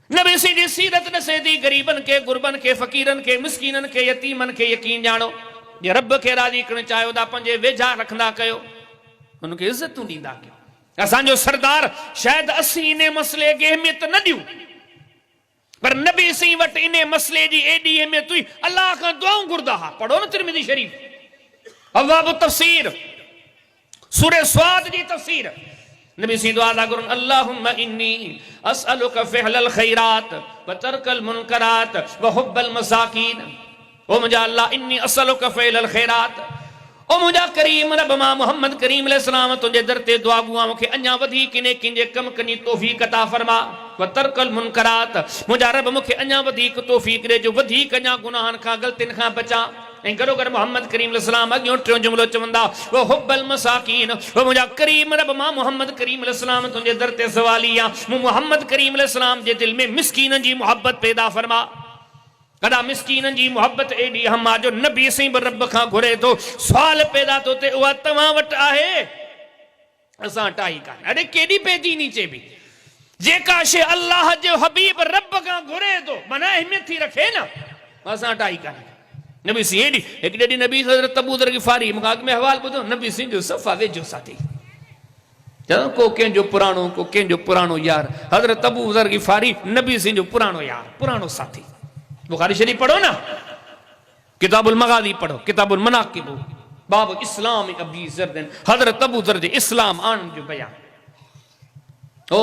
नबी C जी सीरत दसे थी गरीबन के गुरबन के फकीरन के मिसकीनन के यतीमन के यकीन जानो जे रब के राजी करण चाहो ता पंजे वेझा रखंदा कयो उनके इज्जतूं ॾींदा कयो असांजो सरदार शायद असी इन मसले के अहमियत न ॾियूं पर नबी सी वट इन मसले जी एडी अहमियत हुई अल्लाह का दुआऊं घुरदा हा पढ़ो न तिरमिज़ी शरीफ अब्वाब तफसीर सूरह स्वाद जी तफसीर नबी सी दुआ दा करुन अल्लाहुम्मा इन्नी असअलुका फ़िअलल खैरात व तर्कल मुनकरात व हुब्बल मसाकीन ओ मुंहिंजा अल्लाह इन्नी असअलुका फ़िअलल खैरात ओ मुंहिंजा करीम रब मां मोहम्मद करीम अलैहिस्सलाम तुंहिंजे दर ते दुआ गुआ मूंखे अञा वधीक नेकिन जे कम कनी तौफ़ीक़ अता फरमा व तर्कल मुनकरात मुंहिंजा रब मूंखे अञा वधीक तौफ़ीक़ ॾे जो वधीक अञा गुनाहनि खां ग़लतियुनि खां बचा ऐं गॾो गॾु मोहम्मद करीम अलैहिस्सलाम अॻियों टियों जुमिलो चवंदा वो हुब्बल मसाकीन वो मुंहिंजा करीम रब मां मोहम्मद करीम अलैहिस्सलाम तुंहिंजे दर ते सवाली आहे मूं मोहम्मद करीम अलैहिस्सलाम जे दिलि में मिस्कीननि जी मुहबत पैदा फरमा कदा मिस्कीननि जी मुहबत एडी अहम आहे जो नबी साईं बि रब खां घुरे थो सुवाल पैदा थो थिए उहा तव्हां वटि आहे असां वटि आई कान अड़े केॾी पइजी नीचे बि जेका शइ अल्लाह जो हबीब रब खां घुरे थो माना अहमियत थी रखे न असां वटि आई कान नबी सी एडी एक ॾेढी नबी हज़रत अबू ज़र ग़िफ़ारी मूंखां अॻु में हवाल ॿुधो नबी सिंह जो सफ़ा वेझो साथी चलो को कंहिंजो पुराणो यार हज़रत अबू ज़र ग़िफ़ारी नबी सिंह जो पुराणो यार पुराणो साथी बुखारी शरीफ पढ़ो ना किताबुल मगाज़ी पढ़ो किताबुल मनाक़िब बाब इस्लाम अबी ज़र हज़रत अबू ज़र जे इस्लाम आन जो बयान ओ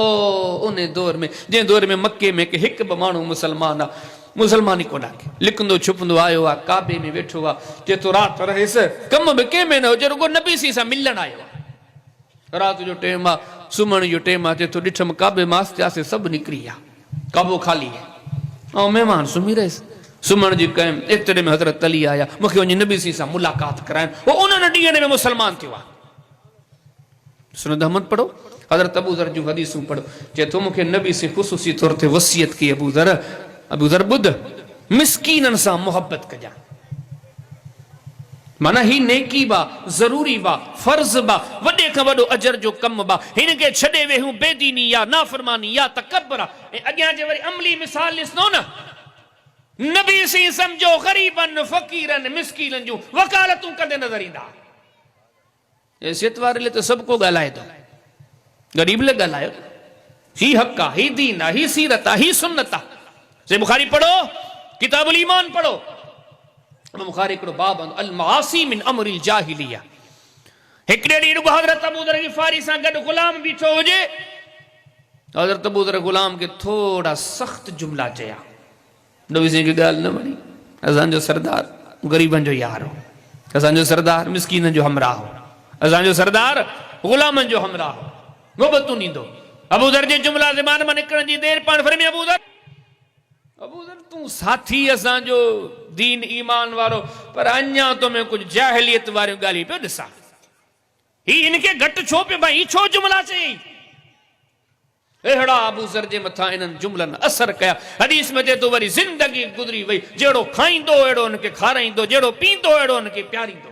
उन दौर में जंहिं दौर में मक्के में के हिकु बि माण्हू मुसलमान आहे मुसलमानी को डाके लिखंदो छुपंदो आयो आहे काबे में वेठो आहे चए थो राति रहेसि कम बि कंहिंमें न हुजे रुगो नबी सी सां मिलण आयो आहे राति जो टाइम आहे सुम्हण जो टाइम आहे चए थो ॾिठमि काबे में आस्ते आस्ते सभु निकिरी विया काबो ख़ाली आहे ऐं महिमान सुम्ही रहियसि सुम्हण जी कयमि एतिरे में हज़रत अली आया मूंखे वञी नबी सी सां मुलाक़ात कराइनि उहो उन्हनि ॾींहंनि में मुसलमान थियो आहे सुनद अहमद पढ़ो हज़रत अबू ज़र जूं हदीसूं पढ़ो चए थो मूंखे नबी सी ख़ुसूसी तौर ते वसियत कई अबू ज़र ॿुध मिस्कीननि सां मुहबत कजां माना ही नेकी बा ज़रूरी बा फर्ज़ बा वॾे खां वॾो अजर जो कम बा हिन खे छॾे वेहूं बेदीनी या नाफ़रमानी या तकबर आहे ऐं अॻियां जे वरी अमली मिसाल ॾिसंदो न नबी सी सम्झो ग़रीबनि फ़क़ीरनि मिस्कीननि जूं वकालतूं कंदे नज़र ईंदा हैसियत वारे लाइ त सभु को ॻाल्हाए थो ग़रीब लाइ ॻाल्हायो ही हक़ आहे ही दीन आहे ही सीरत आहे ही सुन्नत आहे से बुखारी पढ़ो किताबुल ईमान पढ़ो बुखारी हिकिड़ो बाब अल मआसी मिन अमरिल जाहिलिया हिकिड़े ॾींहुं हज़रत अबू ज़र ग़िफ़ारी सां गॾु ग़ुलाम बीठो हुजे हज़रत अबू ज़र ग़ुलाम खे थोड़ा सख़्त जुमला चया नबी साईं खे ॻाल्हि न वणी असांजो सरदार ग़रीबनि जो यार हो असांजो सरदार मिस्कीननि जो हमराह हो असांजो सरदार ग़ुलामनि जो हमराह हो मोहबतूं ॾींदो अबू ज़र जे जुमला ज़बान मां निकिरण जी देरि पाण फरमी अबू ज़र तूं साथी असांजो दीन ईमान वारो पर अञा तो में कुछ जाहिलियत वारियूं ॻाल्हियूं पियो ॾिसां ही इनखे घटि छो पियो भाई छो जुमला चई अहिड़ा अबू ज़र जे मथां इन्हनि जुमलनि असर कया हदीस में चए थो वरी ज़िंदगी गुज़री वई जहिड़ो खाईंदो अहिड़ो हुनखे खाराईंदो जहिड़ो पींदो अहिड़ो हुनखे प्यारींदो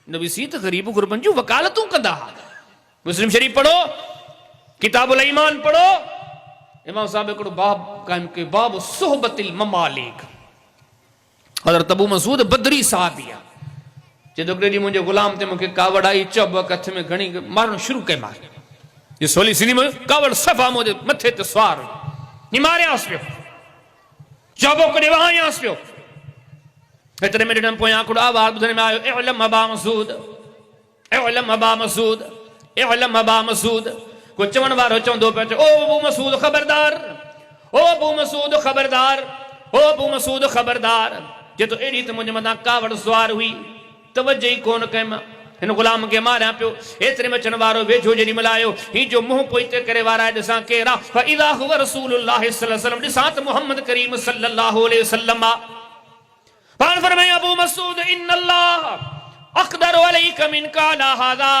नबी सी त ग़रीब गुरबनि जूं वकालतूं कंदा हुआ मुस्लिम शरीफ पढ़ो किताबुल ईमान पढ़ो इमाम साहब हिकिड़ो बाब क़ाइम कयो बाब सुहबतिल ममालिक हज़रत अबू मसूद बदरी साहबी आहे चए थो हिकिड़े ॾींहुं मुंहिंजे ग़ुलाम ते मूंखे कावड़ आई चब हथ में घणी मारणु शुरू कयोमांसि ये सोली सिंधी में कावड़ सफ़ा मुंहिंजे मथे ते सुवार हुई मारियांसि पियो चबो कॾहिं वहायांसि पियो हेतिरे में ॾिठमि पोयां हिकिड़ो आवाज़ ॿुधण में आयो इअलम अबा मसूद इअलम अबा मसूद इअलम अबा मसूद को चवण वारो चवंदो पियो ओ अबू मसूद खबरदार ओ अबू मसूद खबरदार ओ अबू मसूद खबरदार जे तो एड़ी त मुंहिंजे मथां कावड़ सुवार हुई तवज्जो ई कोन कयमि हिन ग़ुलाम खे मारियां पियो एतिरे में अचण वारो वेझो जेॾी महिल आयो ही जो मुंहुं पोइते करे वारा ॾिसां केरु आहे फइज़ा हुव रसूलुल्लाह सल्लल्लाहु अलैहि वसल्लम ॾिसां त मोहम्मद करीम सल्लल्लाहु अलैहि वसल्लम आहे पाण फरमाए अबू मसूद इन्नल्लाह अक़दरु अलैका मिनका अला हाज़ा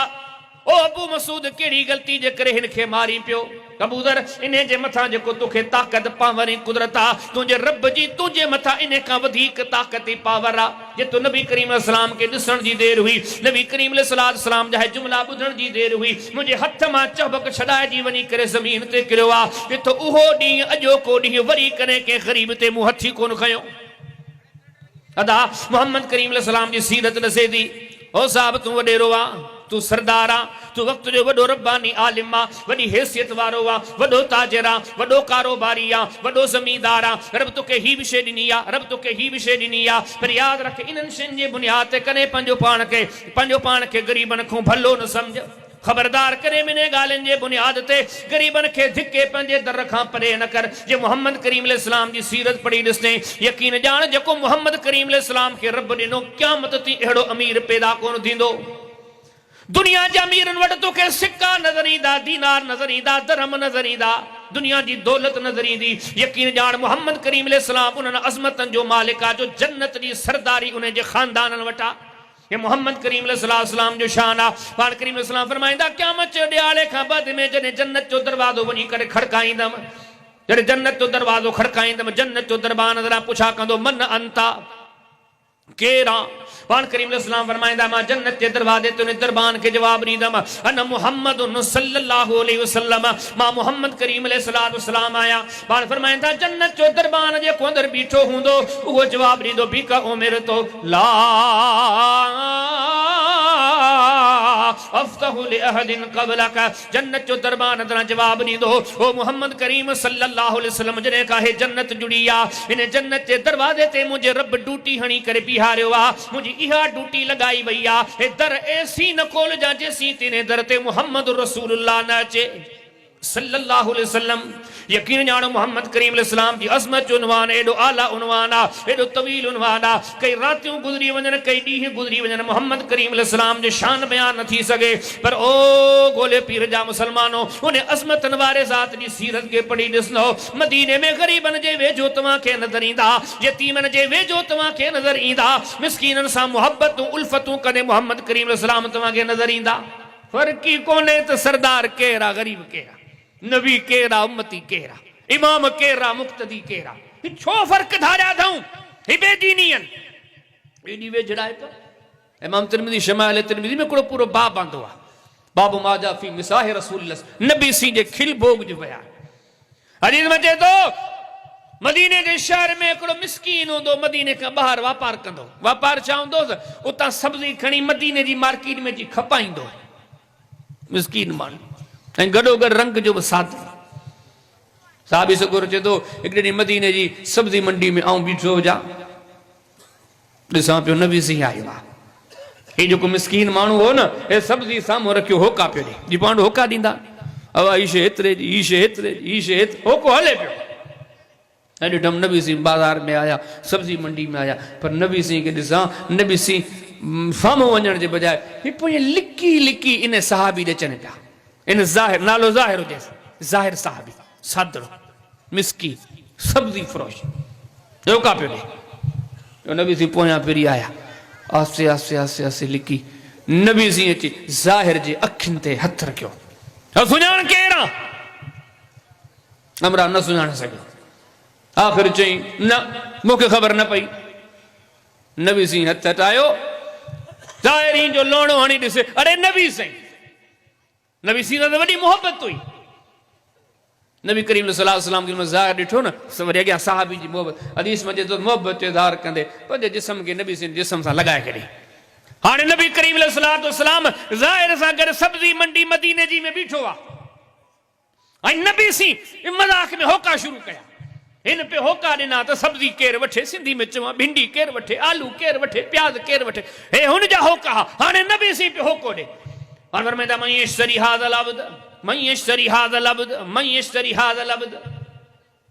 ओ अबू मसूद कहिड़ी ग़लती जे करे हिन खे मारी पियो कबूतर इन्हें जे मथा जेको तोखे ताकत पावर ऐं कुदरत आ तुंहिंजे रब जी तुंहिंजे मथा इन खां वधीक ताकत ऐं पावर आ। जे तू नबी करीम अलैहिस्सलाम के ॾिसण जी देर हुई, नबी करीम अलैहिस्सलाम जा जुमला ॿुधण जी देर हुई, मुंहिंजे हथ मां चबक छॾाइजी वञी करे ज़मीन ते किरियो आ। ॾिठो उहो ॾींहुं अॼोको ॾींहुं वरी कॾहिं कंहिं ग़रीब ते मूं हथी कोन खयो। अदा मोहम्मद करीम अलैहिस्सलाम जी सीरत ॾसे थी। ओ साहब तू वॾेरो आ, तू सरदार आ, तू वक़्त जो वॾो रब्बानी आलिम आ, वॾी हैसियत वारो आ, वॾो ताजिर आ, वॾो कारोबारी आ, वॾो ज़मींदार आ। रब तोखे ही भी शइ ॾिनी आ, रब तोखे ही भी शइ ॾिनी आ। पर यादि रख इन्हनि शयुनि जे बुनियाद ते कॾहिं पंहिंजो पाण खे ग़रीबनि खां भलो न सम्झ। खबरदार करे मिने ॻाल्हियुनि जे बुनियाद ते ग़रीबनि खे धिके पंहिंजे दर खां परे न कर। जे मोहम्मद करीम अलैहिस्सलाम जी सीरत पढ़ी ॾिसने यकीन ॼाण जेको मोहम्मद करीम अलैहिस्सलाम खे रब ॾिनो क़यामत ताईं अहिड़ो अमीर पैदा कोन थींदो। दुनिया जे अमीरनि वटि तोखे सिक्का नज़र ईंदा, दीनार नज़र ईंदा, दरहम नज़र ईंदा, दुनिया जी दौलत नज़र ईंदी। यकीन ॼाण मोहम्मद करीम अलैहिस्सलाम उन्हनि अज़मतनि जो मालिक आहे जो जन्नत जी सरदारी उन जे ख़ानदाननि वटि आहे। ये मोहम्मद करीम अलैहिस्सलाम जो शान आ। पाण करीम अलैहिस्सलाम फरमाईंदा क़यामत जे ॾियारे खां बाद में जॾहिं जन्नत जो दरवाज़ो वञी करे खड़काईंदमि, जॾहिं जन्नत जो दरवाज़ो खड़काईंदमि, जन्नत जो दरबान नज़र पुछा कंदो मन अंता केरा। पाण करीम अलैहिस्सलाम फरमाईंदा मां जन्नत जे दरवाजे ते उन दरबान के जवाब ॾींदमि अन मुहम्मद सल्लल्लाहु अलैहि वसल्लम, मां मुहम्मद करीम अलैहिस्सलाम आया। पाण फरमाईंदा जन्नत जो दरबान जेको अंदरि बीठो हूंदो उहो जवाब ॾींदो बीका उमिर तो ला अफ्तहु लिअहदिन क़बलक। जन्नत जो दरबान अंदरां जवाब ॾींदो ओ मुहम्मद करीम सल्लल्लाहु अलैहि वसल्लम जॾहिं काहे जन्नत जुड़ी आहे इन जन्नत जे दरवाजे ते मुंहिंजे रब डूटी हणी करे बीहारियो आहे। मुंहिंजी इहा डूटी लॻाई वई आहे हे दर ऐसी न खोलजा जेसीं तिने दर ते मुहम्मद रसूलुल्लाह न अचे सल्लल्लाहु अलैहि वसल्लम। यकीन ॼाणो मोहम्मद करीम अलैहिस्सलाम जी अज़मत जो उनवान एॾो आला उनवान आहे, एॾो तवील उनवान आहे। कई रातियूं गुज़री वञनि, कई ॾींहं गुज़री वञनि, मोहम्मद करीम अलैहिस्सलाम जो शान बयान न थी सघे। पर ओ गोले पीर जा मुसलमानो उन अज़मतनि वारे ज़ात जी सीरत खे पढ़ी ॾिसंदो। मदीने में ग़रीबनि जे वेझो तव्हांखे नज़र ईंदा, यतीमनि जे वेझो तव्हांखे नज़र ईंदा, मिस्कीननि सां मुहबतूं उल्फतूं कॾहिं मोहम्मद करीम अलैहिस्सलाम तव्हांखे नज़र ईंदा। फ़र्क़ ई कोन्हे त सरदार केरु आहे, ग़रीब केरु आहे, नबी केरा, उम्मती केरा, इमाम केरा, मुक्तदी केरा। छो फर्क धारिया अथऊं ही बेदीनियन एडी वेझड़ाए तो। इमाम तिरमिज़ी शमाइल तिरमिज़ी में पूरो बाब आंदो आहे, बाबु माजा फी मिसाह रसूल नबी सी जे खिल भोग जो बयान। हदीस में चए तो मदीने जे शहर में हिकिड़ो मिस्कीन हूंदो, मदीने खां ॿाहिरि वापार कंदो। वापार छा हूंदो उतां सब्जी खणी मदीने जी मार्केट में जी खपाईंदो, मिस्कीन माण्हू ऐं गॾोगॾु रंग जो बि साधु। साहबी सगोर चए थो हिकिड़े ॾींहुं मदीने जी सब्जी मंडी में आऊं बीठो हुजां, ॾिसां पियो नबी सी आयो आहे। हे जेको मिस्कीन माण्हू हो न हे सब्जी साम्हूं रखियो होका पियो ॾे, जी पाण होका ॾींदा अवा ही शइ हेतिरे जी, ही शइ हेतिरे जी, ही शइ होको हले पियो। ऐं ॾिठमि नबी सी बाज़ार में आया, सब्जी मंडी में आया, पर नबी सी खे ॾिसां नबी सी साम्हूं वञण जे बजाए ही पोइ लिकी लिकी इन सहाबी ॾे अचनि पिया। इन ज़ाहिर नालो ज़ाहिर हुजे, ज़ाहिर साहबी सादड़ो मिस्कीन सब्जी फरोश होका पियो ॾे। नबी सी पोयां फिरी आया, आस्ते आस्ते आस्ते आस्ते लिकी नबी सी अची ज़ाहिर जे अखियुनि ते हथ रखियो, सुञाण केरु आहे? अमरा न सुञाणे सघियो। आख़िर चई न मूंखे ख़बर न पई। नबी सी हथ हटायो, ज़ाहिरी जो लोणो हणी ॾिसे, अरे नबी साईं, नबी सी सां वॾी मोहबत हुई। नबी करीम सल्लल्लाहु अलैहि वसल्लम खे ज़ाहिर ॾिठो न वरी अॻियां साहबी जी मोहबत। हदीस में चए मोहबत जो इज़हार कंदे पंहिंजे जिस्म खे नबी सी जिस्म सां लॻाए छॾे। हाणे नबी करीम सल्लल्लाहु अलैहि वसल्लम ज़ाहिर सां गॾु सब्जी मंडी मदीने जी में बीठो आहे ऐं नबी सी मज़ाक में होका शुरू कया। हिन पे होका ॾिना त सब्जी केरु वठे, सिंधी में चवां भिंडी केरु वठे, आलू केरु वठे, प्याज केरु वठे, हे हुन जा होका। हाणे नबी सी पे होको ॾे। फरमाईंदा मन यश्तरी हाज़ल अब्द, मन यश्तरी हाज़ल अब्द, मन यश्तरी हाज़ल अब्द।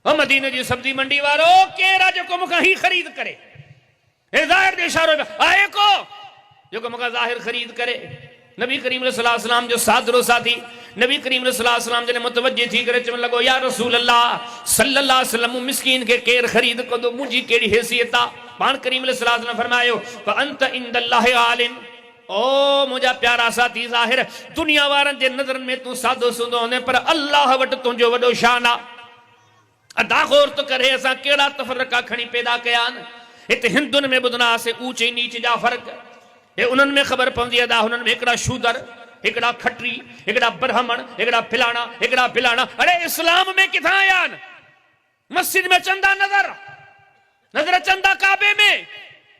ओ मदीने जी सब्जी मंडी वारो केरु आहे जेको मूंखां ही ख़रीद करे? हे ज़ाहिर जो इशारो आहे को जेको मूंखां ज़ाहिर ख़रीद करे। नबी करीम सल्लल्लाहु अलैहि वसल्लम जो सादरो साथी नबी करीम सल्लल्लाहु अलैहि वसल्लम जने मुतवज्जे थी करे चवण लॻो या रसूल अल्लाह सल्लल्लाहु अलैहि वसल्लम मिस्कीन के केर ख़रीद कंदो, मुंहिंजी कहिड़ी हैसियत आहे? पाण करीम सल्लल्लाहु अलैहि वसल्लम फरमायो फ अंत इंदल्लाहि आलिन, ओ मुझा प्यारा साथी ज़ाहिर दुनिया वारन जे नज़रन में तू सादो सुंदो होने पर अल्लाह वट तुझो वडो शान आ। अदा गौर तो करे असा केड़ा तफरका खणी पैदा कयान। इत हिंदुन में बुधना से ऊंचे नीच जा फर्क ये उन्हन में खबर पवंदी अदा हुनन में एकड़ा शूदर एकड़ा खटरी एकड़ा ब्राह्मण एकड़ा फिलाना एकड़ा फिलाना। अरे इस्लाम में किथा आयान? मस्जिद में चंदा नजर चंदा काबे में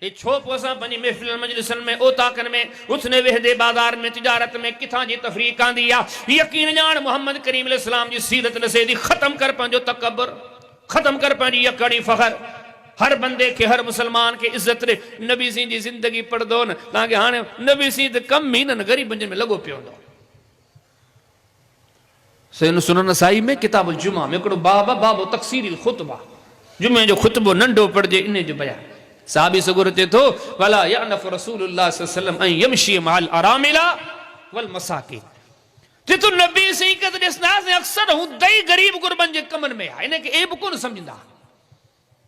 ये छो पोसा बनी महफिल मजलिसन में ओताकन में उथने वेहदे बाजार में तिजारत में किथा जी तफरीक आंदी आ। यकीन जान मोहम्मद करीम अलैहिस्सलाम जी सीरत नसेदी खत्म कर पंजो तकब्बर खत्म कर पंजी यकड़ी फखर। हर बंदे के हर मुसलमान के इज्जत रे नबी सिंह जी जिंदगी पढ़ दो न ताकि हाने नबी सिंह कम ही न गरीब में लगो पियो दो। सैन सुनन नसाई में किताबुल जुमा में कड़ो बाबो तकसीरिल खुतबा जुमे जो खुतबो नंडो पढ़जे इने जो बया साहबी सगुरते तो वला यानफ रसूलुल्लाह सल्लल्लाहु अलैहि वसल्लम अन यमशी मअल अरामिला वल मसाकिन। जे तो नबी सिंह के दिसना से अक्सर हूं दई गरीब गुरबन जे कमन में है इने के ए कोन समझदा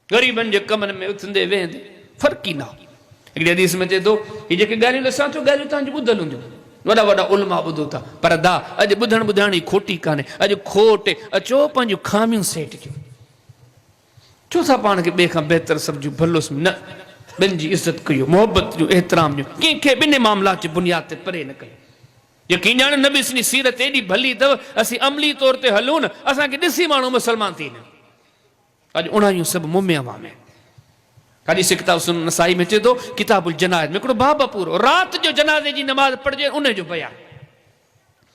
गरीबन जे कमन में उथंदे वेंदे फर्क ही ना। एक हदीस में चे तो ये जेके गालियूं असां तो गालियूं तां बुधल हुंदियूं वडा वडा उलमा बुधो था पर दा अज बुधण बुधाणी खोटी काने अज खोट अचो पंहिंजूं खामियूं सेट कयो छो था पाण खे ॿिए खां बहितर सम्झूं भलो न ॿियनि जी इज़त कयो मोहब्बत जो एहतराम जो कंहिंखे ॿिनि मामलात जी बुनियाद ते परे न कयो। यकीन ॼाण नबी जी सीरत एॾी भली अथव असीं अमली तौर ते हलूं न असांखे ॾिसी माण्हू मुसलमान थी न। अॼु उणायूं सभु मुम्यावा में हदीस किताब सुन नसाई में चे तो किताबुल जनाज़ में हिकिड़ो बाब पूरो रात जो जनाज़े जी नमाज पढ़जे उन जो बयान।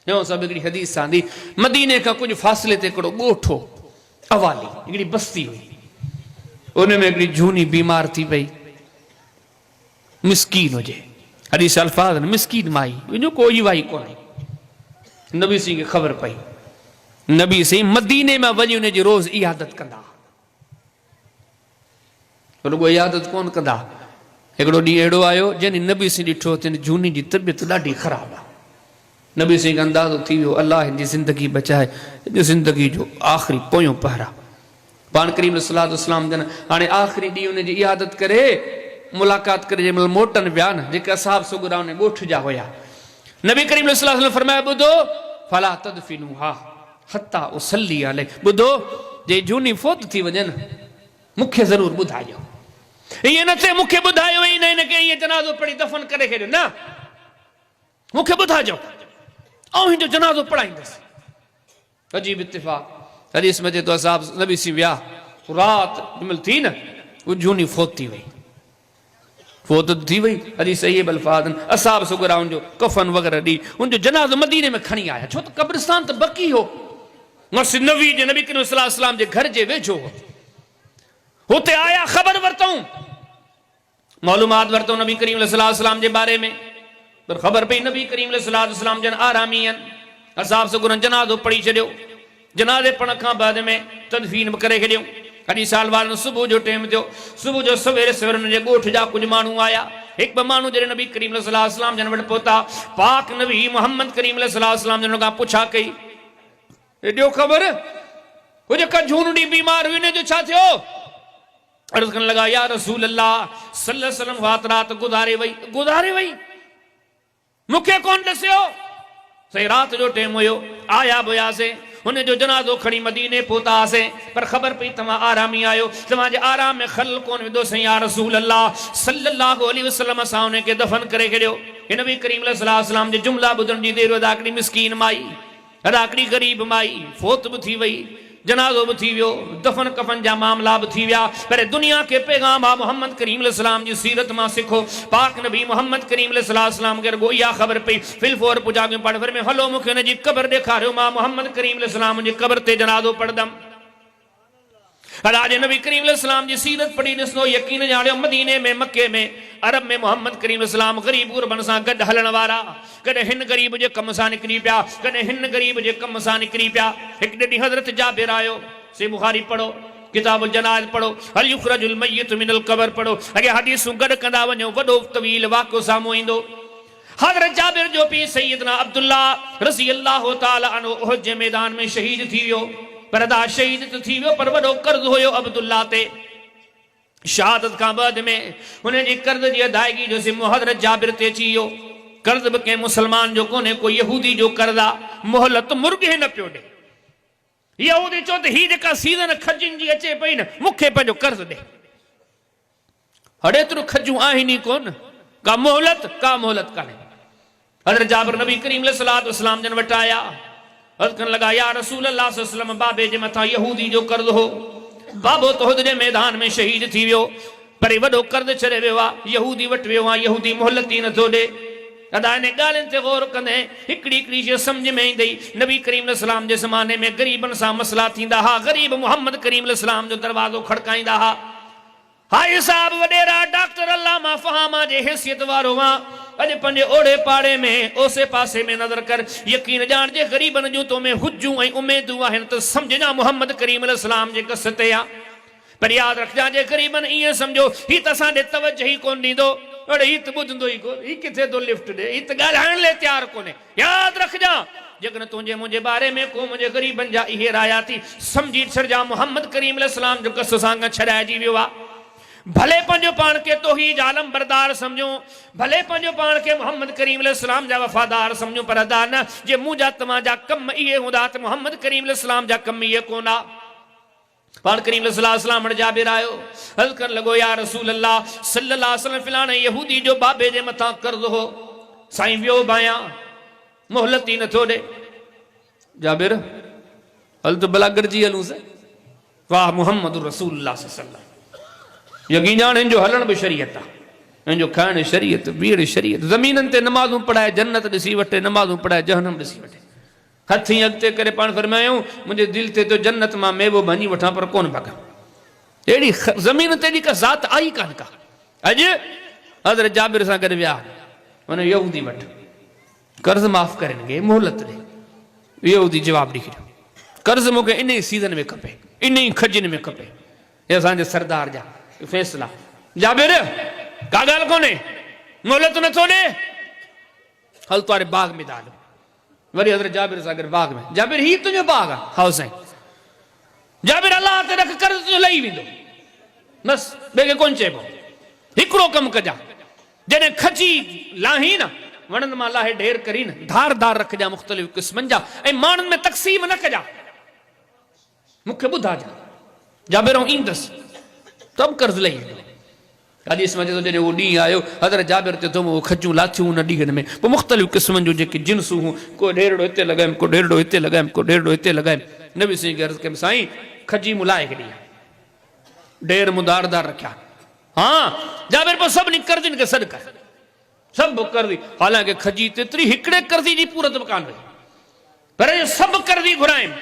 ॿियो सभु हिकिड़ी हदीस आंदी मदीने खां कुझु फ़ासिले ते हिकिड़ो ॻोठो अवाली हिकिड़ी बस्ती हुई उन में हिकिड़ी झूनी बीमार थी पई मिस्कीन हुजे हदीस अल्फाज़ मिस्कीन माई जो कोई वाई कोन्हे। नबी सिंह खे ख़बर पई नबी सिंह मदीने में वञी उन जी रोज़ इयादत कंदा रुगो इयादत कोन कंदा। हिकिड़ो ॾींहुं अहिड़ो आयो जंहिं नबी सिंह ॾिठो त झूनी जी तबियत ॾाढी ख़राबु आहे। नबी सिंह खे अंदाज़ो थी वियो अल्लाह हिन जी ज़िंदगी बचाए ज़िंदगी जो आख़िरी पोयों पहर आहे। पाण करीम सलातो सलाम जन हाणे आख़िरी ॾींहुं उन जी इयादत करे मुलाक़ात करे जंहिं महिल मोटनि पिया न जेके असाब सुगुरा उन ॻोठ जा हुया नबी करीम सलाह फरमाया ॿुधो फला तदफिनूहा हत्ता उसल्ली अलैह ॿुधो जे झूनी फोत थी वञनि मूंखे ज़रूरु ॿुधाइजो। ईअं न थिए मूंखे ॿुधायो ई न हिनखे ईअं जनाज़ो पढ़ी दफ़न करे छॾियो न मूंखे ॿुधाइजो ऐं हिनजो जनाज़ो पढ़ाईंदुसि। अजीब इत्तिफ़ाक़ हदीस में तो असाब नबी सी विया रात जंहिंमहिल थी न वो झूनी फोत थी वई हदीस सही अल्फाज़ असाब सुगरा उनजो कफन वग़ैरह ॾी उनजो जनाज़ो मदीने में खणी आया छो त कब्रिस्तान त बकी हो मस्जिद नबी जे नबी करीम सल्लल्लाहु अलैहि वसल्लम जे घर जे वेझो हो होते आया ख़बर वरतऊं मालूमात वरतऊं नबी करीम सल्लल्लाहु अलैहि वसल्लम जे बारे में पर ख़बर पई नबी करीम सल्लल्लाहु अलैहि वसल्लम जन आरामी आहिनि। असाब सुगरनि जनाज़ो पढ़ी छॾियो जनाज़े पढ़ण खां बाद में तदफीन करे छॾियो। कॾहिं साल वारनि सुबुह जो टाइम थियो सुबुह जो सवेरे सवेरे हुनजे ॻोठ जा कुझु माण्हू आया हिकु ॿ माण्हू जॾहिं नबी करीम सल्लल्लाहु अलैहि वसल्लम जन वटि पहुता पाक नबी मोहम्मद करीम सल्लल्लाहु अलैहि वसल्लम जन खां पुछा कई ॾियो ख़बर वो जेका झूनड़ी बीमार हुई हुनजो छा थियो? अर्ज़ करण लॻा या रसूल अल्लाह सल्लल्लाहु अलैहि वसल्लम रात गुज़ारे वई मूंखे कोन ॾसियो। सही रात जो टाइम हुयो आया बि हुयासीं हुनजो जनाज़ो खणी मदीने पहुतासीं पर ख़बर पई तव्हां आरामी आहियो तव्हांजे आराम में खल कोन विधोसीं या रसूल अल्लाह सल्लल्लाहु अलैहि वसल्लम असां हुनखे दफ़न करे छॾियो। हिन नबी करीम सल्लल्लाहु अलैहि वसल्लम जे जुमला ॿुधण जी देरि अदा हिकिड़ी मिस्कीन माई अदा हिकिड़ी ग़रीब माई फोत बि थी वई जनाज़ो भी थी वियो दफन कफन जा मामला भी थी विया पर दुनिया के पैगाम आ मोहम्मद करीम अलैहिस्सलाम जी सीरत मां सिखो। पाक नबी मोहम्मद करीम अलैहिस्सलाम के गोया खबर पई फिलफोर पुजा के पढ़ फिर में हलो मूंखे हुन जी कब्र ॾेखारियो मां मोहम्मद करीम अलैहिस्सलाम जी कब्र ते जनाज़ो पढ़दम। अलाह नबी करीम अलैहिस्सलाम जी सीरत पढ़ी ॾिसो यकीन ॼाणियो मदीने में मक्के में अरब में मोहम्मद करीम अलैहिस्सलाम गरीब गुरबन सां गॾु हलण वारा कॾहिं हिन गरीब जे कम सां निकिरी पिया कॾहिं हिन गरीब जे कम सां निकिरी पिया। हिकु ॾींहुं हज़रत जाबिर आयो से बुखारी पढ़ो किताबुल जनाज़ पढ़ो हल युखरजुल मय्यित मिनल क़ब्र पढ़ो अॻे हदीसूं गॾु कंदा वञो वॾो तवील वाक़ियो साम्हूं ईंदो। हज़रत जाबिर जो पीउ सैयदना अब्दुल्ला रज़ी अल्लाह ताला अन्हु उहद जे मैदान में शहीद थी वियो पर अदा शहीद तो थी वियो पर वॾो कर्ज़ हुयो अब्दुल्ला ते। शहादत खां बाद में हुन जी कर्ज़ जी अदायगी जो ज़िम्मो हज़रत जाबिर ते अची वियो। कर्ज बि कंहिं मुसलमान जो कोन्हे, कोई यहूदी जो कर्ज आहे, मोहलत मुर्गे न पियो ॾे। यहूदी चओ त ही जेका सीज़न खजिन जी अचे पई न, मूंखे पंहिंजो कर्ज ॾे। हड़े एतिरो खजूं आहिनि ई कोन, का मोहलत कान्हे। हज़रत जाबिर नबी करीम अलैहिस्सलातु वस्सलाम जन वटि आया, अर्ज़ करण लॻा, या रसूल अल्लाह सल्लल्लाहु अलैहि वसल्लम, बाबे जे मथां यहूदी जो कर्ज हो, बाबो तोहद जे मैदान में शहीद थी वियो, पर वॾो कर्ज छॾे वियो आहे, यहूदी वटि वियो आहे, यहूदी मोहलत ई नथो ॾे। अदा इन ॻाल्हियुनि ते गौर कंदे हिकिड़ी शइ सम्झ में ईंदई, नबी करीम अलैहिस्सलाम जे ज़माने में ग़रीबनि सां मसला थींदा हा, ग़रीब मोहम्मद करीम अलैहिस्सलाम जो दरवाज़ो खड़काईंदा हा। हाय साहब वॾेरा डॉक्टर अल्लामा फहामा जे हैसियत वारो मां अॼु पंहिंजे ओड़े पाड़े में ओसे पासे में नज़र कर, यकीन ॼाण जे ग़रीबनि जूं तो में हुजूं ऐं उमेदूं आहिनि त सम्झजा मोहम्मद करीम अलैहिस्सलाम जे कस ते आहे। पर यादि रखजा, जे ग़रीबनि ईअं सम्झो ही त असां ॾे तवजह ई कोन ॾींदो, अड़े ही त ॿुधंदो ई कोन, ही किथे थो लिफ्ट ॾे, ही त ॻाल्हाइण लाइ तयारु कोन्हे। यादि रखजा, जेकॾहिं तुंहिंजे मुंहिंजे बारे में को मुंहिंजे ग़रीबनि जा इहे राया थी, सम्झी छॾिजा मोहम्मद करीम अलैहिस्सलाम जो कस सां छॾाइजी वियो आहे। भले पंहिंजो पाण खे तौहीद आलम बरदार सम्झो, भले पंहिंजो पाण खे मोहम्मद करीम अलैहिस्सलाम जा वफ़ादार सम्झो, पर अदा न जे मुंहिंजा तव्हांजा कम इहे हूंदा त मोहम्मद करीम अलैहिस्सलाम जा कम इहे कोन आ। पाण करीम सल्लल्लाहु अलैहि वसल्लम जाबिर आयो, अर्ज़ करण लॻो, या रसूल अल्लाह सल्लल्लाहु अलैहि वसल्लम, फिलाणे यहूदी जो बाबे जे मथां कर्ज़ हो, साईं वियो बाया, मोहलत ई नथो ॾे। जाबिर, हल त भला गॾिजी हलूं से। वाह मुहम्मद रसूलुल्लाह सल्लल्लाहु अलैहि वसल्लम, यकीन ॼाण हिन जो हलण बि शरीयत आहे, हिन जो खाइण शरीयत, बीहण शरीयत, ज़मीननि ते नमाज़ूं पढ़ाए जन्नत ॾिसी वठे, नमाज़ूं पढ़ाए जहन्नम ॾिसी वठे। हथ ई अॻिते करे पाण फरमायूं, मुंहिंजे दिलि ते तो जन्नत मां मेवो भञी वठां पर कोन भॻा। अहिड़ी ज़मीन ते अहिड़ी का ज़ात आई कान का। अॼु हज़रत जाबिर सां गॾु विया हुन यहूदी वटि, कर्ज़ माफ़ करेंगे, मोहलत ॾे। यहूदी जवाबु ॾेई छॾियो, कर्ज़ मूंखे इन ई सीज़न में खपे, इन ई खजिन में खपे। हे असांजे सरदार जा फैसला। जाबिर, का ॻाल्हि कोन्हे, मोहलत नथो ॾे, हल तुआरे बाग में था हलो। वरी हज़रत जाबिर सां गॾु बाग में। जाबिर, ही तुंहिंजो बाग आहे? हा साईं। जाबिर, अलाह ते रख, कर्ज़ तुंहिंजो लही वेंदो, बसि ॿिए खे कोन चइबो। हिकिड़ो कमु कजां, जॾहिं खजी लाही न, वणनि मां लाहे ढेर करी न, धार धार रखजा मुख़्तलिफ़ क़िस्मनि जा, ऐं माण्हुनि में तक़सीम न कजां, मूंखे ॿुधाइजां। जाबिर, ऐं ईंदसि तब कर्ज़ लही वेंदो। हदीस में चए थो, जॾहिं उहो ॾींहुं आयो, हज़रत जाबिर ते तो उहो खजूं लाथियूं उन ॾींहंनि में, पोइ मुख़्तलिफ़ क़िस्मनि जूं जेके जिन्सूं हुयूं, को ॾेरड़ो हिते लॻायमि, को ॾेरड़ो हिते लॻायमि, को ॾेरड़ो हिते लॻायमि। नबी साईं खे अर्ज़ कयमि, साईं खजी मुलाए खे ॾिया, ढेर मुदारदार रखिया। हाँ जाबिर, पोइ सभिनी कर्ज़नि खे सॾु कर, सभु कर्ज़ी, हालांकि खजी तेतिरी हिकिड़े कर्ज़ी जी पूरत बि कान हुई, पर सभु कर्ज़ी घुराइनि।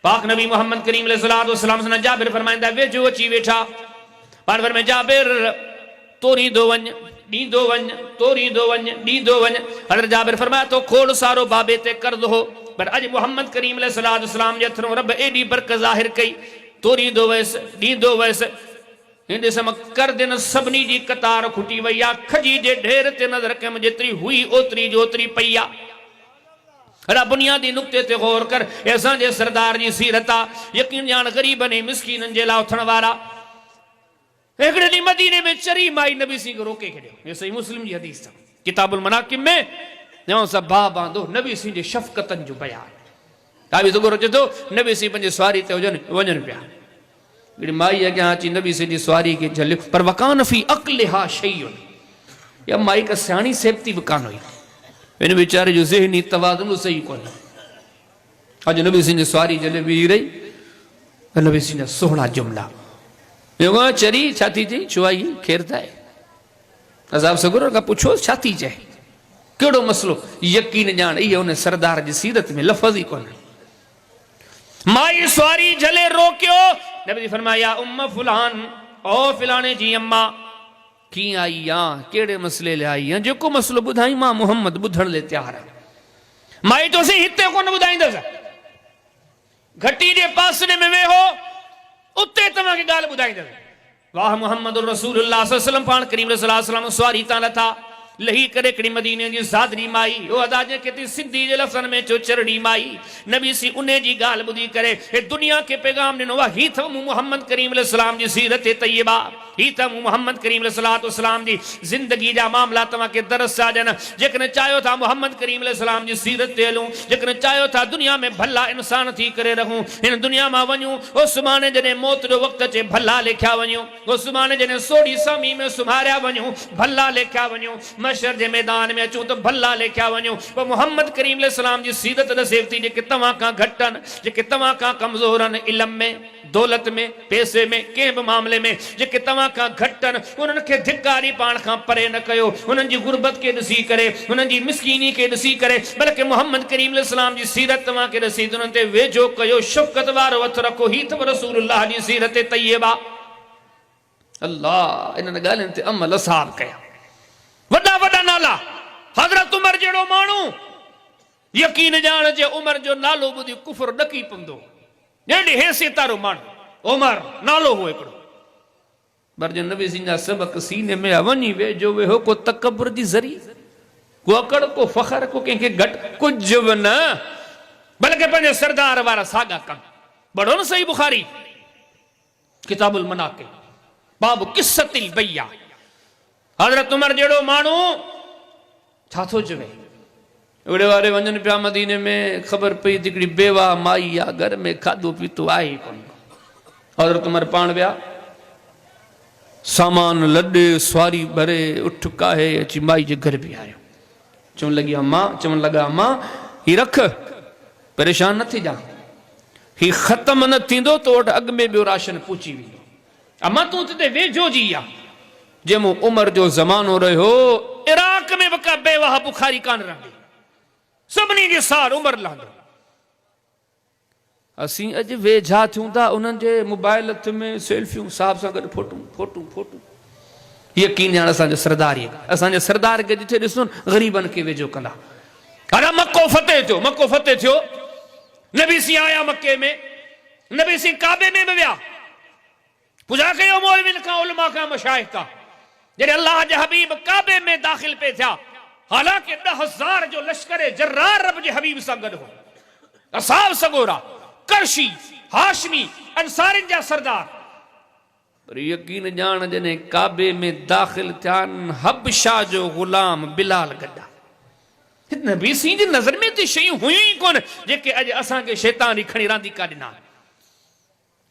पाक नबी मोहम्मद करीम अलैहिस्सलातु वस्सलाम सां जाबिर फरमाईंदा, वेझो अची वेठा। पाण फरमाए, जाबिर तोरींदो वञ, ॾींदो वञ, तोरींदो वञ, ॾींदो वञ। हज़रत जाबिर फरमाए, तो खोड़ सारो बाबे ते कर्ज़ हो, पर अॼु मोहम्मद करीम अलैहिस्सलातु वस्सलाम जे हथों रब एॾी बरकत ज़ाहिर कई, तोरींदो वयसि, ॾींदो वयसि। हिन समय कर्ज़नि सभिनी जी कतार खुटी वई आहे, खजी जे ढेर ते नज़र कयमि, जेतिरी हुई ओतिरी जो ओतिरी पई आहे। अड़ा बुनियादी नुक़्ते ते गौर कर, असांजे सरदार जी सीरत आहे। यकीन ॼाण ग़रीबनि ऐं मिस्कीननि जे लाइ उथण वारा। हिकिड़े ॾींहुं मदीने में चरी माई नबी सिंह खे रोके छॾियो, हे सही मुस्लिम जी हदीस आहे, किताबुल मनाकिब में ॼण सां भाउ बांधो नबी सिंह जे शफ़क़तनि जो बयान। काबी सुगुर अचे थो, नबी सिंह पंहिंजे सुवारी ते वञनि पिया, हिकिड़ी माई अॻियां अची नबी सिंह जी सुवारी खे झलियो, पर वकान फी अक़लिहा शैयुन, या माई का सियाणी सेफ्ती बि कान हुई, हिन वीचारे जो ज़हनी तवाज़ुन बि सही कोन्हे। अॼु नबी सिंह जी सुवारी जॾहिं बीही रही, नबी सिंह जा सोहणा जुमला, चरी छा थी चई, छो आई खेर था अज़ाब सगुर खां पुछो छा थी चए, कहिड़ो मसलो। यकीन ॼाण इहो उन सरदार जी सीरत में लफ़्ज़ ई कोन्हे। माई सुवारी झले रोकियो, नबी फरमाया, उम्म फुलान, ओ फिलाणे जी अम्मा, कीअं आई आहे, कहिड़े मसले लाइ आई आहे, जेको मसलो ॿुधाई मां मोहम्मद ॿुधण लाइ तयारु आहियां। माई तोसीं हिते कोन ॿुधाईंदसि, घटी जे पासरे में वेहो, उते तव्हांखे ॻाल्हि ॿुधाईंदसि। वाह मोहम्मद रसूलुल्लाह सल्लल्लाहु अलैहि वसल्लम, पाण करीम सल्लल्लाहु अलैहि वसल्लम सुवारी तां लथा, लही करे हिकिड़ी मदीने जी ज़ादरी माई ओ अदा जंहिंखे थी सिंधी जे लफ़्ज़नि में चो चरणी माई नबी सी उन जी ॻाल्हि ॿुधी करे हे दुनिया खे पैगाम ॾिनो आहे ही अथव मूं मोहम्मद करीम अलैहिस्सलाम जी सीरत तय्यबा ही त मूं मोहम्मद करीम अलैहिस्सलाम जी ज़िंदगी जा मामला तव्हांखे दरस था ॾियनि जेकॾहिं चाहियो था मोहम्मद करीम अलैहिस्सलाम जी सीरत ते हलूं जेकॾहिं चाहियो था दुनिया में भला इंसान थी करे रहूं हिन दुनिया मां वञूं ओ सुभाणे जॾहिं मौत जो वक़्तु अचे भला लेखिया वञूं ओ सुभाणे जॾहिं सोढ़ी सामी में सुम्हारिया वञूं भला लेखिया वञूं मशर जे मैदान में अचूं त भला लेखिया वञूं पोइ मोहम्मद करीम अलैहिस्सलाम जी सीरत नसीब थी जेके तव्हां खां घटि आहिनि जेके तव्हां खां कमज़ोर आहिनि इल्म में दौलत में पैसे में कंहिं बि मामले में जेके तव्हां खां घटि आहिनि उन्हनि खे धिकारी पाण खां परे न कयो उन्हनि जी गुरबत खे ॾिसी करे उन्हनि जी मिसकीनी खे ॾिसी करे बल्कि मोहम्मद करीम अलैहिस्सलाम जी सीरत तव्हांखे ॾिसी उन्हनि ते वेझो कयो शफ़क़त वारो हथु रखो ही अथव रसूलुल्लाह जी सीरत तय्यबा अल्लाह इन्हनि ॻाल्हियुनि ते अमल असाब कया वॾा वॾा नाला हज़रत उमर जहिड़ो माण्हू यकीन ॼाण जे उमर जो नालो ॿुधी कुफर ॾकी पवंदो एॾी हैसियत वारो माण्हू उमर नालो हो हिकिड़ो पर जो नबी सिंह जा सबक सीने में वञी वेझो वेहो को तकबर जी ज़री को अकड़ को फ़ख्र को कंहिंखे घटि कुझु बि न बल्कि पंहिंजे सरदार वारा साॻा कम पढ़ो न सही बुखारी किताबुल मनाक़िब बाब क़िस्सतिल बैया हज़रत उमर जहिड़ो माण्हू छा थो चवे ओड़े वारे वञनि पिया मदीने में ख़बर पई त हिकिड़ी बेवा माई आहे घर में खाधो पीतो आहे ई कोन हज़रत उमर पाण विया सामान लॾे सवारी भरे उठ काहे अची माई जे घर बि आयो चवण लॻा मां ही रख परेशान न थी जा ही ख़तम न थींदो तो वटि अॻु में ॿियो राशन पहुची वेंदो अमा तूं हिते वेझो जी आहे जंहिंमो उमर जो ज़मानो रहियो इराक में बि का बेवाह बुखारी कान रहंदी सभिनी जे सार उमर लहंदो असीं अॼु वेझा थियूं था उन्हनि जे मोबाइल हथ में सेल्फियूं साहब सां गॾु फोटूं यकीन ॼाण असांजो सरदार असांजे सरदार खे जिथे ॾिसो ग़रीबनि खे वेझो कंदा अरे मको फतेह थियो नबी सिंह आया मके में नबी सिंह काबे में बि विया पूजा कयो मौलविन खां उलमा खां मशाइख खां जॾहिं अल्लाह जे हबीब काबे में दाख़िल पे थिया हालांकि 10,000 जो लश्कर जर्रार रब जे हबीब सां गॾु हो असाब सगोरा करशी हाशमी अंसारिन जा सरदार पर यकीन ॼाण जॾहिं काबे में दाख़िल थिया हबशा जो गुलाम बिलाल गड्डा नबी सिंह जी नज़र में त शयूं हुयूं ई कोन जेके अॼु असांखे शैतान ई खणी रांदीका ॾिना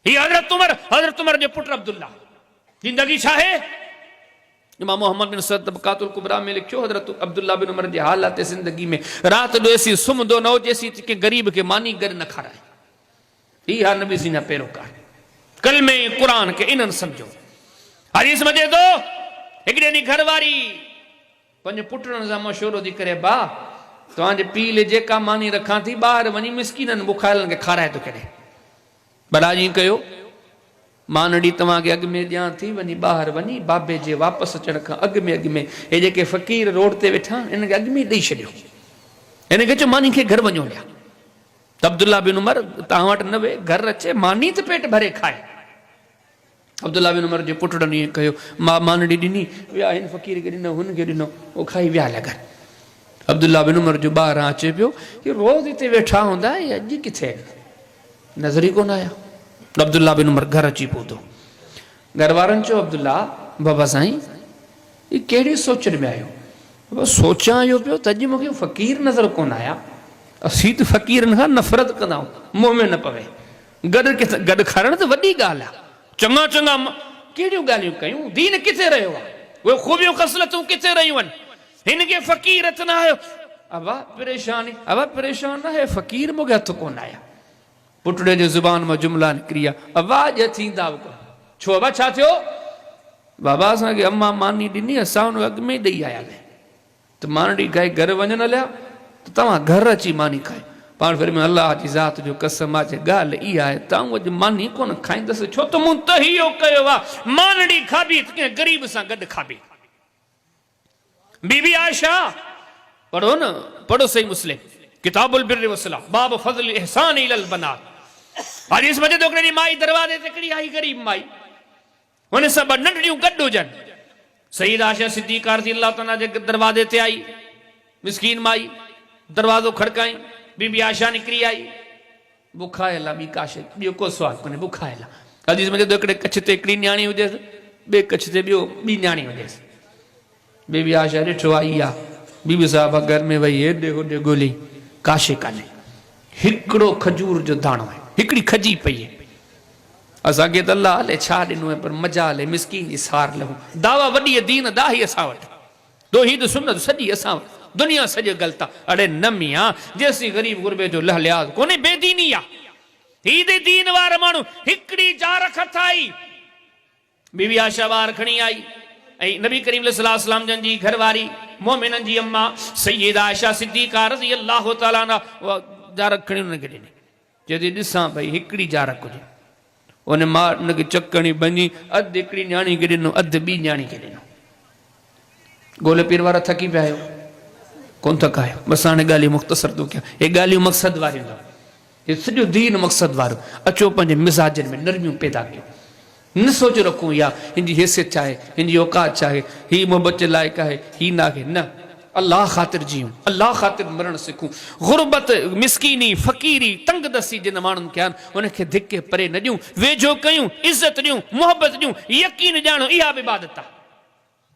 ही हज़रत उमर जो पुट अब्दुल्ला जिंदगी छा है इमाम मोहम्मद बिन सद तबकातुल कुबरा में लिखियो हज़रत अब्दुल्ला बिन उमर जे हालात ज़िंदगी में रात जो ऐसी सुम्हंदो न हो जेसी के गरीब के मानी गॾु न खाराए ही हा नबी सिंह जा पैरोकार कलमे क़ुरान के इन्हनि सम्झो हदीस मजे तो हिकिड़े ॾींहुं घरवारी पंहिंजे पुटनि सां मशवरो थी करे बा तव्हांजे पीउ लाइ जेका मानी रखां थी ॿाहिरि वञी मिसकीननि बुखारनि खे खाराए थो करे भला जी कयो मां नड़ी तव्हांखे अॻु में ॾियां थी वञी ॿाहिरि वञी बाबे जे वापसि अचण खां अॻु में हे जेके फ़क़ीर रोड ते वेठा हिनखे अॻु में ॾेई छॾियो हिनखे चयो मानी खे घर वञो ॾिया त अब्दुल्ला बिन उमर तव्हां वटि न वे घर अचे मानी त पेट भरे खाए अब्दुल्ला बिन उमर जे पुटड़नि ईअं कयो मां मानड़ी ॾिनी विया हिन फ़क़ीर खे ॾिनो हुनखे ॾिनो उहो खाई विया लॻनि अब्दुल्ला बिन उमर जो ॿारु अचे पियो कि रोज़ हिते वेठा हूंदा इहे अॼु किथे नज़र ई कोन आया अब्दुल्ला बिन उमर घर अची पहुतो घर वारनि चयो अब्दुल्ला बाबा साईं ही कहिड़ी सोचनि में आयो बाबा सोचां इहो पियो त अॼु मूंखे फ़क़ीर नज़र कोन आया असीं त फ़क़ीरनि खां नफ़रत कंदा आहियूं मुंहं में न पवे गॾु खणणु त वॾी ॻाल्हि आहे चङा कहिड़ियूं ॻाल्हियूं कयूं दीन किथे रहियो आहे उहे ख़ूबियूं ख़सलतूं किथे रहियूं आहिनि हिनखे फ़क़ीर हथ न आयो अबा परेशान न है फ़क़ीर मूंखे हथ कोन आया पुटड़े जे ज़ुबान मां जुमला निकिरी विया आवाज़ थींदा छो अबा छा थियो बाबा असांखे अम्मा मानी ॾिनी असां हुन अॻु में ॾेई आयासीं त मानी खाई घर वञण हलिया त तव्हां घर अची मानी खाए पाण फिर में अलाह जी ज़ात जो कसम आहे ॻाल्हि इहा आहे तव्हां अॼु मानी कोन खाईंदसि छो त मूं त इहो कयो आहे मानड़ी खाबी त कंहिं ग़रीब सां गॾु खाबी बीबी आयशा पढ़ो सही मुस्लिम किताबुल बिर्र वसिला बाब फज़ल इहसान इलल बनात हदीस मजे तो हिकिड़ी माई दरवाज़े ते हिकिड़ी आई ग़रीब माई हुन सां ॿ नंढड़ियूं गॾु हुजनि सईद आयशा सिद्दीक़ा रज़ियल्लाहु तआला जे दरवाज़े ते आई, मिस्कीन माई दरवाज़ो खड़काई, बीबी आयशा निकिरी आई, बुखायल आहे, ॿी काशे ॿियो को सुवाल कोन्हे, बुखायल आहे। हदीस में जदो हिकिड़े कच्छ ते हिकिड़ी न्याणी हुजेसि, ॿिए कच्छ ते ॿी न्याणी हुजेसि। बीबी आयशा ॾिठो आई आहे, बीबी साहिबा घर में वही हेॾे होॾे ॻोल्ही, काशे कान्हे, हिकिड़ो खजूर जो दाणो आहे, हिकिड़ी खजी पई आहे। असांखे त अल्लाह हले छा ॾिनो आहे, पर मज़ा हले, मिसकीन जी सार लहूं, दावा वॾी दीन दाही असां वटि, तौहीद सुन्नत सॼी असां वटि, दुनिया सॼो ग़लत आहे। अड़े न मियां, जेसीं ग़रीब गुरबे जो लिहाज़ कोन्हे, बेदीनी आहे। हीद दीन वारा माण्हू हिकिड़ी जार खत आई, बीबी आयशा ॿार खणी आई, ऐं नबी करीम सल्लल्लाहु अलैहि वसल्लम जी घरवारी मोमिननि जी अम्मा सैयद आयशा सिद्दीक़ा रज़ियल्लाहु तआला अन्हा जार खणी हुनखे ॾिनी, चए ॾिसां भई हिकिड़ी जार हुजे। उन मां हुनखे चकणी भञी अधु हिकिड़ी न्याणी खे ॾिनो, अधु ॿी न्याणी खे ॾिनो। ॻोल्हे पीर वारा थकी पिया आहियो, कोन थकायो, बसि हाणे ॻाल्हियूं मुख़्तसर थो कयां, हे ॻाल्हियूं मक़सद वारियूं अथव, हे सॼो दीन मक़सद वारो। अचो पंहिंजे मिज़ाजनि में नरमियूं पैदा कयूं, न सोच रखूं या हिनजी हैसियत छा आहे, हिनजी औकात छा आहे, ही मोहबत जे लाइक़ आहे, ही न आहे, न, अल्लाह ख़ातिर जीऊं, अल्लाह ख़ातिर मरण सिखूं। गुरबत, मिसकीनी, फ़क़ीरी, तंगदस्ती जिन माण्हुनि खे आहिनि उनखे धिके परे न ॾियूं, वेझो कयूं, इज़त ॾियूं, मोहबत ॾियूं, यकीन ॼाणो, इहा बि इबादत आहे।